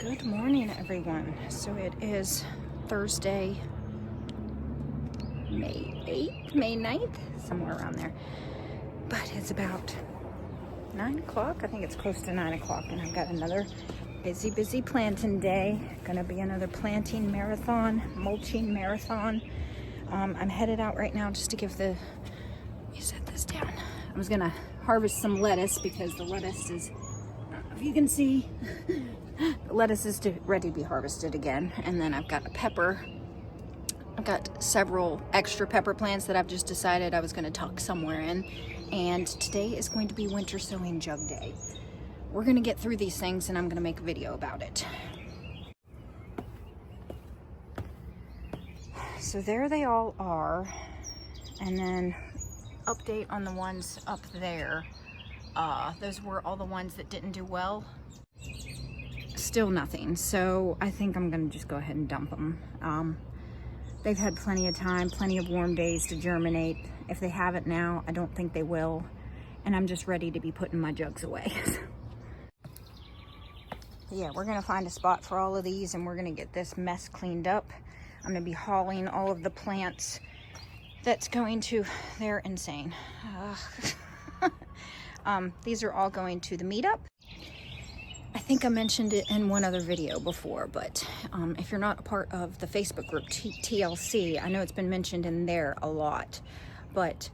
Good morning, everyone. So it is Thursday, May 8th, May 9th, somewhere around there. But it's about 9 o'clock. I think it's close to 9 o'clock, and I've got another busy planting day. Gonna be another planting marathon, mulching marathon. I'm headed out right now just to give the, let me set this down. I was gonna harvest some lettuce because the lettuce is, I don't know if you can see, the lettuce is ready to be harvested again. And then I've got a pepper. I've got several extra pepper plants that I've just decided I was gonna tuck somewhere in. And today is going to be winter sowing jug day. We're gonna get through these things and I'm gonna make a video about it. So there they all are. And then update on the ones up there. Those were all the ones that didn't do well. Still nothing. So I think I'm gonna just go ahead and dump them. They've had plenty of time, plenty of warm days to germinate. If they haven't now, I don't think they will. And I'm just ready to be putting my jugs away. Yeah, we're gonna find a spot for all of these and we're gonna get this mess cleaned up. I'm gonna be hauling all of the plants. That's going to, they're insane. These are all going to the meetup. I think I mentioned it in one other video before, but if you're not a part of the Facebook group TLC, I know it's been mentioned in there a lot, but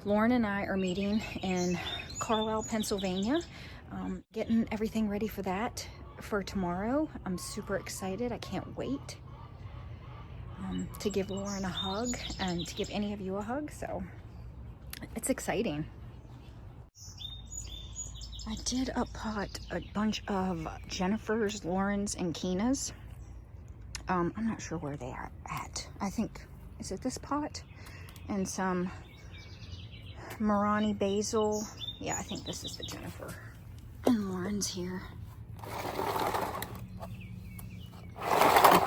Lauren and I are meeting in Carlisle, Pennsylvania, getting everything ready for that for tomorrow. I'm super excited. I can't wait to give Lauren a hug and to give any of you a hug, so it's exciting. I did pot a bunch of Jennifer's, Lauren's, and Keena's. I'm not sure where they are at. I think, is it this pot? And some Marani basil. Yeah, I think this is the Jennifer. And Lauren's here.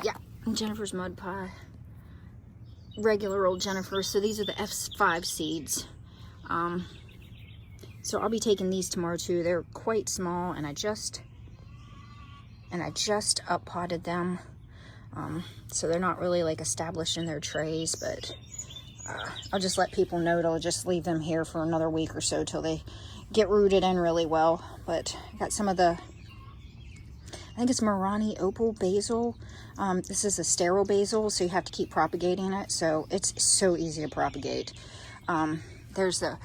Yeah, and Jennifer's mud pie. Regular old Jennifer. So these are the F5 seeds. So I'll be taking these tomorrow too. They're quite small, and I just up potted them. So they're not really like established in their trays, but I'll just let people know to just leave them here for another week or so till they get rooted in really well. But I got some of the, I think it's Marani opal basil. This is a sterile basil, so you have to keep propagating it. So it's so easy to propagate. There's the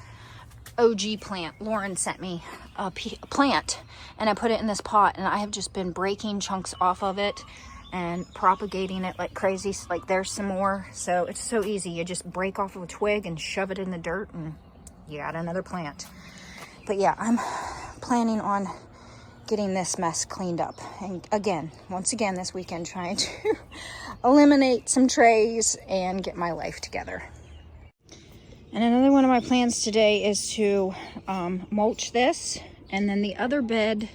OG plant. Lauren sent me a plant and I put it in this pot, and I have just been breaking chunks off of it and propagating it like crazy. Like there's some more. So it's so easy. You just break off of a twig and shove it in the dirt and you got another plant. But yeah, I'm planning on getting this mess cleaned up. And again, once again this weekend, trying to eliminate some trays and get my life together. And another one of my plans today is to mulch this, and then the other bed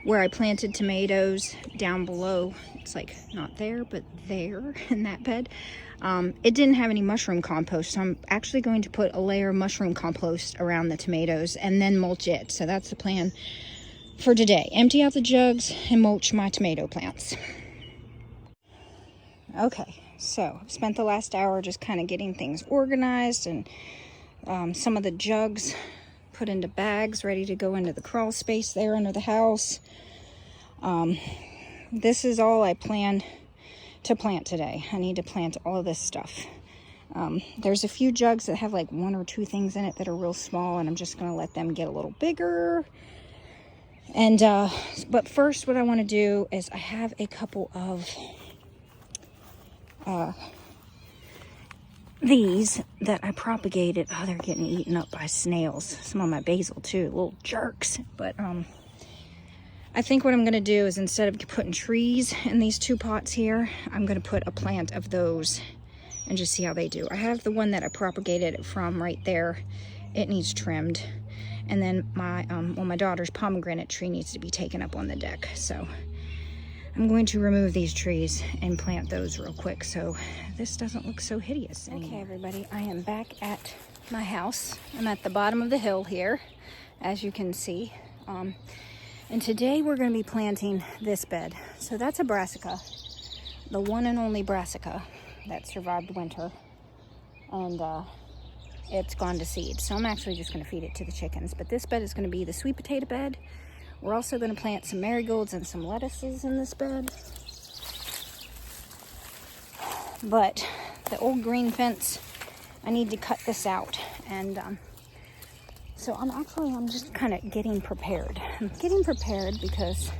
where I planted tomatoes down below, it's like not there, but there in that bed, it didn't have any mushroom compost, so I'm actually going to put a layer of mushroom compost around the tomatoes and then mulch it. So that's the plan for today. Empty out the jugs and mulch my tomato plants. Okay. So I've spent the last hour just kind of getting things organized and some of the jugs put into bags ready to go into the crawl space there under the house. This is all I plan to plant today. I need to plant all of this stuff. There's a few jugs that have like 1 or 2 things in it that are real small, and I'm just going to let them get a little bigger. And but first what I want to do is I have a couple of these that I propagated. Oh, they're getting eaten up by snails. Some of my basil too, little jerks. But I think what I'm going to do is, instead of putting trees in these 2 pots here, I'm going to put a plant of those and just see how they do. I have the one that I propagated it from right there. It needs trimmed. And then my my daughter's pomegranate tree needs to be taken up on the deck. So I'm going to remove these trees and plant those real quick so this doesn't look so hideous anymore. Okay, everybody, I am back at my house. I'm at the bottom of the hill here, as you can see. And today we're going to be planting this bed. So that's a brassica, the one and only brassica that survived winter. And it's gone to seed. So I'm actually just going to feed it to the chickens. But this bed is going to be the sweet potato bed. We're also going to plant some marigolds and some lettuces in this bed. But the old green fence, I need to cut this out. And so I'm just kind of getting prepared. I'm getting prepared because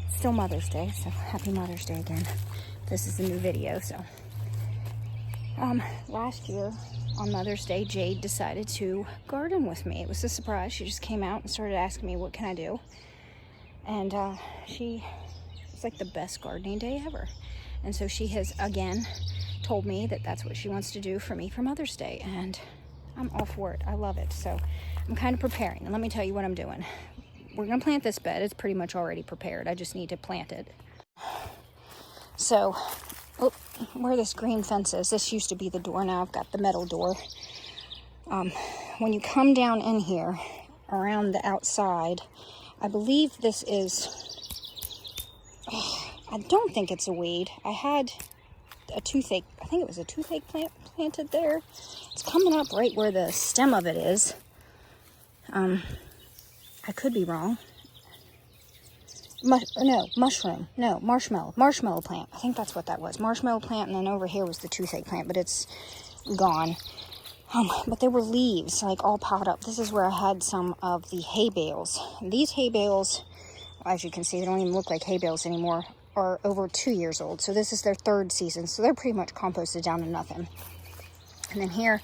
it's still Mother's Day. So happy Mother's Day again. This is a new video. So last year on Mother's Day, Jade decided to garden with me. It was a surprise. She just came out and started asking me, what can I do? And it's like the best gardening day ever. And so she has, again, told me that that's what she wants to do for me for Mother's Day. And I'm all for it. I love it. So I'm kind of preparing. And let me tell you what I'm doing. We're going to plant this bed. It's pretty much already prepared. I just need to plant it. So, where this green fence is, this used to be the door. Now I've got the metal door. When you come down in here, around the outside, I believe this is, I don't think it's a weed. I had a toothache, I think it was a toothache plant planted there. It's coming up right where the stem of it is. I could be wrong. Marshmallow plant. I think that's what that was. Marshmallow plant, and then over here was the toothache plant, but it's gone. But there were leaves, like, all piled up. This is where I had some of the hay bales. And these hay bales, as you can see, they don't even look like hay bales anymore, are over 2 years old. So this is their third season. So they're pretty much composted down to nothing. And then here,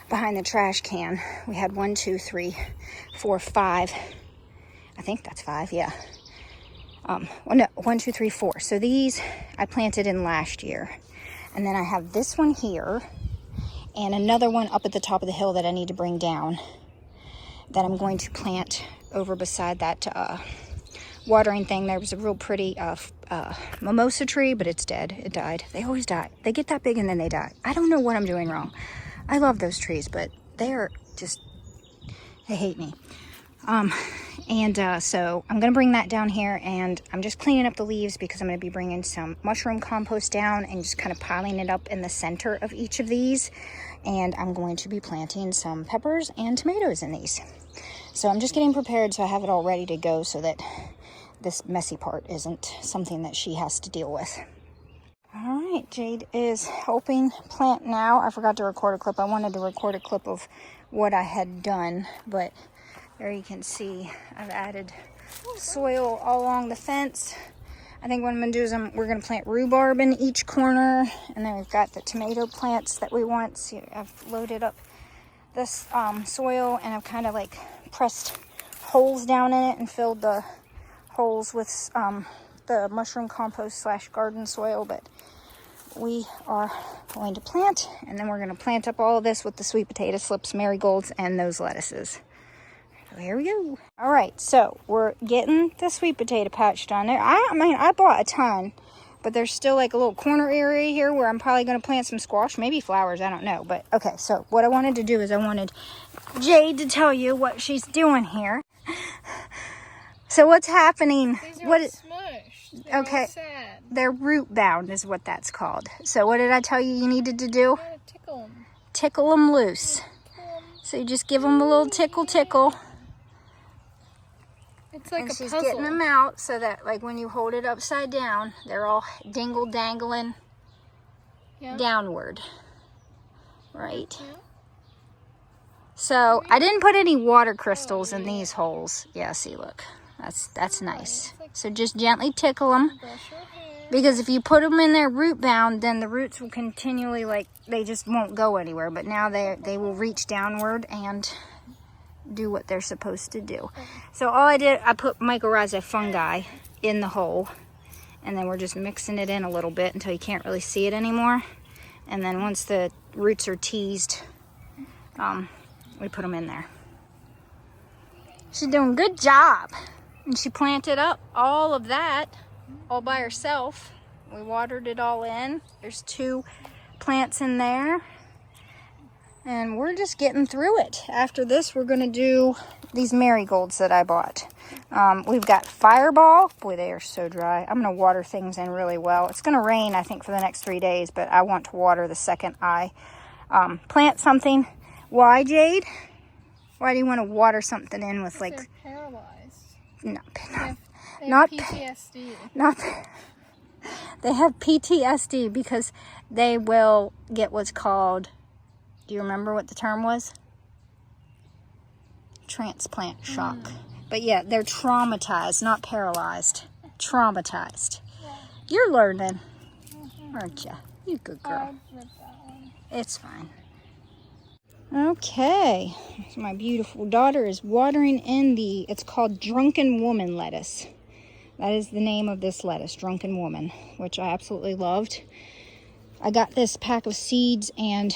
behind the trash can, we had 1, 2, 3, 4, 5. I think that's 5, yeah. Well, no, 1, 2, 3, 4. So these I planted in last year. And then I have this one here and another one up at the top of the hill that I need to bring down that I'm going to plant over beside that watering thing. There was a real pretty mimosa tree, but it's dead. It died. They always die. They get that big and then they die. I don't know what I'm doing wrong. I love those trees, but they are just, they hate me. So I'm going to bring that down here, and I'm just cleaning up the leaves because I'm going to be bringing some mushroom compost down and just kind of piling it up in the center of each of these. And I'm going to be planting some peppers and tomatoes in these. So I'm just getting prepared so I have it all ready to go so that this messy part isn't something that she has to deal with. All right, Jade is helping plant now. I forgot to record a clip. I wanted to record a clip of what I had done, but there you can see I've added soil all along the fence. I think what I'm going to do is we're going to plant rhubarb in each corner. And then we've got the tomato plants that we want. See, I've loaded up this soil, and I've kind of like pressed holes down in it and filled the holes with the mushroom compost / garden soil. But we are going to plant, and then we're going to plant up all of this with the sweet potato slips, marigolds, and those lettuces. Here we go. All right, so we're getting the sweet potato patch done. I bought a ton, but there's still like a little corner area here where I'm probably going to plant some squash, maybe flowers, I don't know. But okay, so what I wanted to do is I wanted Jade to tell you what she's doing here. So what's happening? These are all smushed. They're okay, all sad. They're root bound is what that's called. So what did I tell you needed to do? You gotta tickle them. Tickle them loose. So you just give them a little tickle. It's like and a she's puzzle. getting them out so that, like, when you hold it upside down, they're all dangling downward, right? Yeah. So I didn't put any water crystals in these holes. Yeah, see, look, that's nice. So just gently tickle them, because if you put them in there root bound, then the roots will continually, like, they just won't go anywhere. But now they will reach downward and do what they're supposed to do. So all I did, I put mycorrhizae fungi in the hole, and then we're just mixing it in a little bit until you can't really see it anymore. And then once the roots are teased, we put them in there. She's doing a good job. And she planted up all of that all by herself. We watered it all in. There's 2 plants in there. And we're just getting through it. After this, we're going to do these marigolds that I bought. We've got Fireball. Boy, they are so dry. I'm going to water things in really well. It's going to rain, I think, for the next 3 days, but I want to water the second I plant something. Why, Jade? Why do you want to water something in with like... They're paralyzed. No, They not have PTSD. not... They have PTSD because they will get what's called... Do you remember what the term was? Transplant shock. But yeah, they're traumatized, not paralyzed. Traumatized. Yeah. You're learning, aren't you? You good girl. I ripped that one. It's fine. Okay. So my beautiful daughter is watering in it's called Drunken Woman lettuce. That is the name of this lettuce, Drunken Woman, which I absolutely loved. I got this pack of seeds, and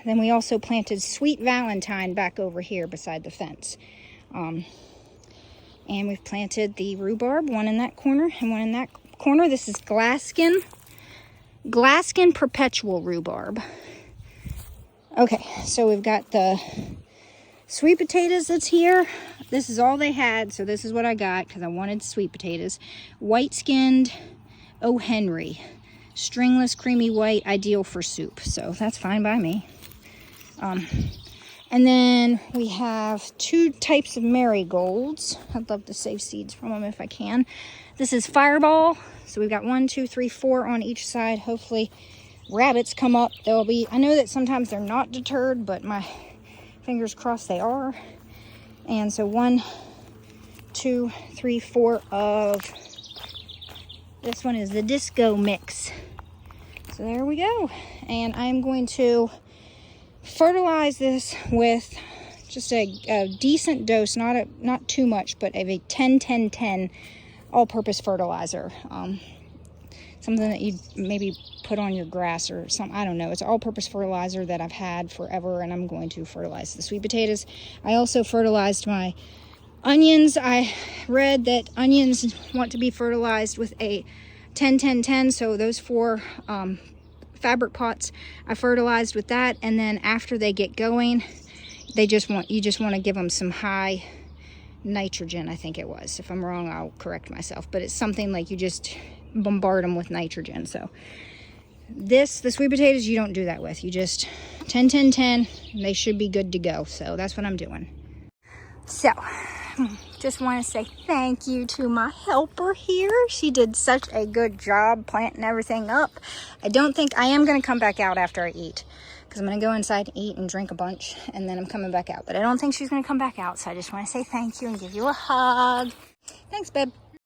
then we also planted Sweet Valentine back over here beside the fence. And we've planted the rhubarb, one in that corner and one in that corner. This is Glaskin Perpetual Rhubarb. Okay, so we've got the sweet potatoes that's here. This is all they had, so this is what I got because I wanted sweet potatoes. White-skinned O. Henry. Stringless, creamy white, ideal for soup. So that's fine by me. And then we have 2 types of marigolds. I'd love to save seeds from them if I can. This is Fireball. So we've got 1, 2, 3, 4 on each side. Hopefully rabbits come up. They'll be, I know that sometimes they're not deterred, but my fingers crossed they are. And so 1, 2, 3, 4 of... This one is the Disco Mix. So there we go. And I'm going to fertilize this with just a decent dose, not too much, but of a 10-10-10 all-purpose fertilizer. Something that you maybe put on your grass or something. I don't know. It's all-purpose fertilizer that I've had forever, and I'm going to fertilize the sweet potatoes. I also fertilized my onions. I read that onions want to be fertilized with a 10-10-10, so those 4 fabric pots I fertilized with that, and then after they get going, you just want to give them some high nitrogen, I think it was. If I'm wrong, I'll correct myself, but it's something like you just bombard them with nitrogen. So the sweet potatoes, you don't do that with. You just 10-10-10, they should be good to go. So that's what I'm doing. So just want to say thank you to my helper here. She did such a good job planting everything up. I am going to come back out after I eat, because I'm going to go inside and eat and drink a bunch, and then I'm coming back out. But I don't think she's going to come back out, so I just want to say thank you and give you a hug. Thanks, babe.